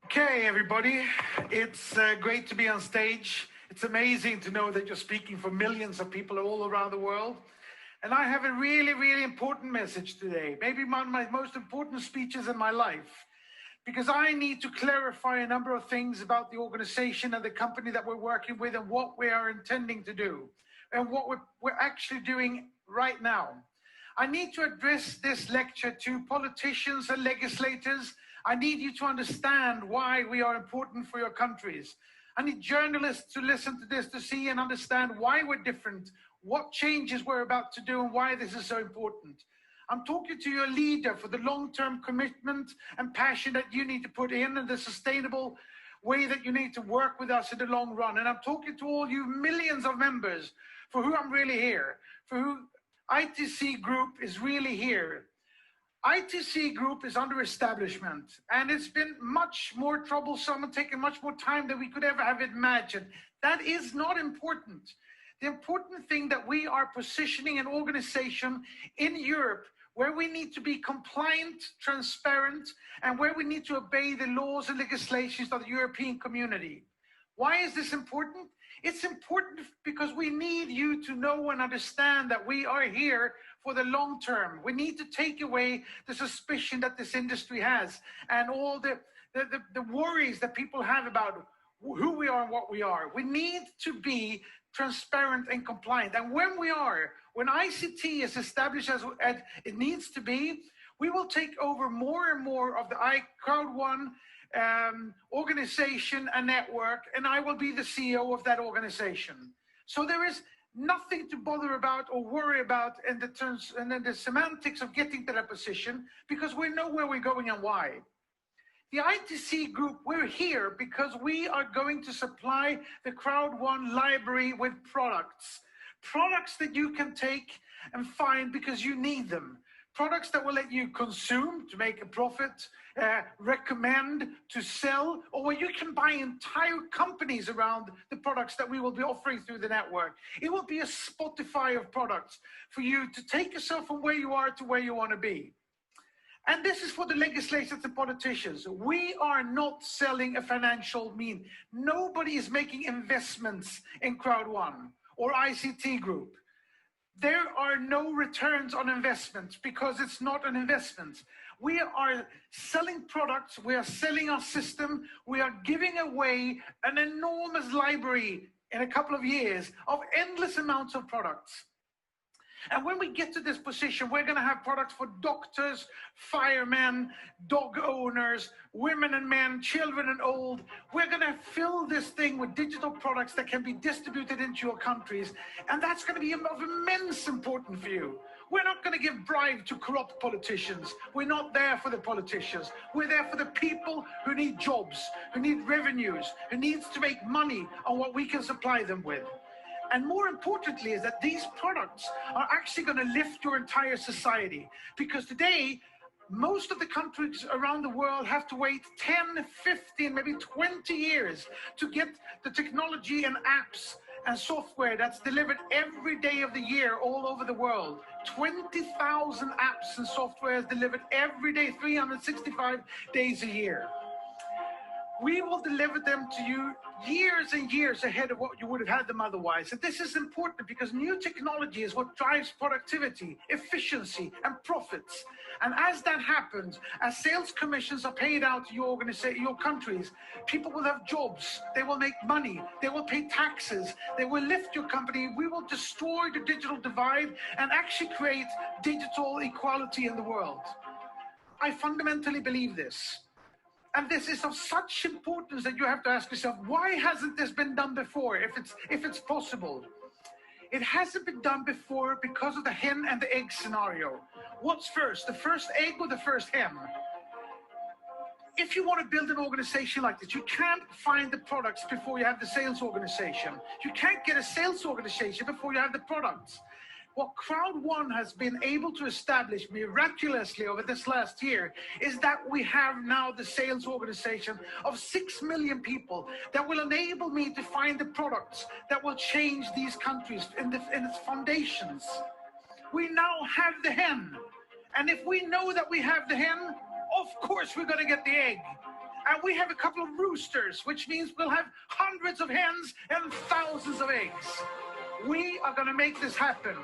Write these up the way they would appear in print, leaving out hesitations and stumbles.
Okay, everybody, it's great to be on stage. It's amazing to know that you're speaking for millions of people all around the world. And I have a really, really important message today, maybe one of my most important speeches in my life, because I need to clarify a number of things about the organization and the company that we're working with and what we are intending to do and what we're actually doing right now. I need to address this lecture to politicians and legislators. I need you to understand why we are important for your countries. I need journalists to listen to this to see and understand why we're different, what changes we're about to do, and why this is so important. I'm talking to your leader for the long-term commitment and passion that you need to put in and the sustainable way that you need to work with us in the long run. And I'm talking to all you millions of members for who I'm really here, for who ITC Group is really here. ITC Group is under establishment, and it's been much more troublesome and taken much more time than we could ever have imagined. That is not important. The important thing that we are positioning an organization in Europe where we need to be compliant, transparent, and where we need to obey the laws and legislations of the European community. Why is this important? It's important because we need you to know and understand that we are here for the long term. We need to take away the suspicion that this industry has and all the worries that people have about who we are and what we are. We need to be transparent and compliant. And when ICT is established as it needs to be, we will take over more and more of the Crowd1 organization and network, and I will be the CEO of that organization. So there is nothing to bother about or worry about in the terms and then the semantics of getting to that position, because we know where we're going and why. The ITC Group, we're here because we are going to supply the Crowd1 library with products that you can take and find because you need them. Products that will let you consume to make a profit, recommend to sell, or where you can buy entire companies around the products that we will be offering through the network. It will be a Spotify of products for you to take yourself from where you are to where you want to be. And this is for the legislators and politicians. We are not selling a financial mean. Nobody is making investments in Crowd1 or ICT Group. There are no returns on investments because it's not an investment. We are selling products, we are selling our system, we are giving away an enormous library in a couple of years of endless amounts of products. And when we get to this position, we're going to have products for doctors, firemen, dog owners, women and men, children and old. We're going to fill this thing with digital products that can be distributed into your countries. And that's going to be of immense importance for you. We're not going to give bribe to corrupt politicians. We're not there for the politicians. We're there for the people who need jobs, who need revenues, who needs to make money on what we can supply them with. And more importantly is that these products are actually going to lift your entire society. Because today, most of the countries around the world have to wait 10, 15, maybe 20 years to get the technology and apps and software that's delivered every day of the year all over the world. 20,000 apps and software is delivered every day, 365 days a year. We will deliver them to you years and years ahead of what you would have had them otherwise. And this is important because new technology is what drives productivity, efficiency, and profits. And as that happens, as sales commissions are paid out to your countries, people will have jobs, they will make money, they will pay taxes, they will lift your company. We will destroy the digital divide and actually create digital equality in the world. I fundamentally believe this. And this is of such importance that you have to ask yourself, why hasn't this been done before, if it's possible? It hasn't been done before because of the hen and the egg scenario. What's first, the first egg or the first hen? If you want to build an organization like this, you can't find the products before you have the sales organization. You can't get a sales organization before you have the products. What Crowd1 has been able to establish miraculously over this last year is that we have now the sales organization of 6 million people that will enable me to find the products that will change these countries in its foundations. We now have the hen. And if we know that we have the hen, of course we're going to get the egg. And we have a couple of roosters, which means we'll have hundreds of hens and thousands of eggs. We are going to make this happen.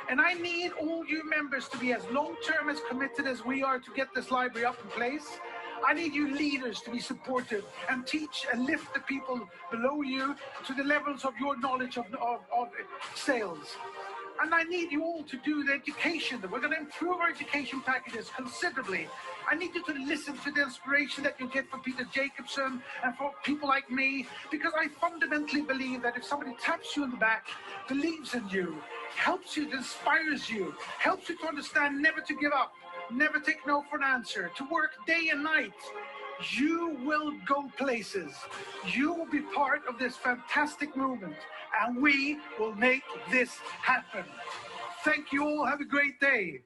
And I need all you members to be as long-term, as committed as we are to get this library up in place. I need you leaders to be supportive and teach and lift the people below you to the levels of your knowledge of sales. And I need you all to do the education. We're going to improve our education packages considerably. I need you to listen to the inspiration that you get from Peter Jacobson and from people like me, because I fundamentally believe that if somebody taps you in the back, believes in you, helps you, inspires you, helps you to understand never to give up, never take no for an answer, to work day and night, you will go places. You will be part of this fantastic movement, and we will make this happen. Thank you all. Have a great day.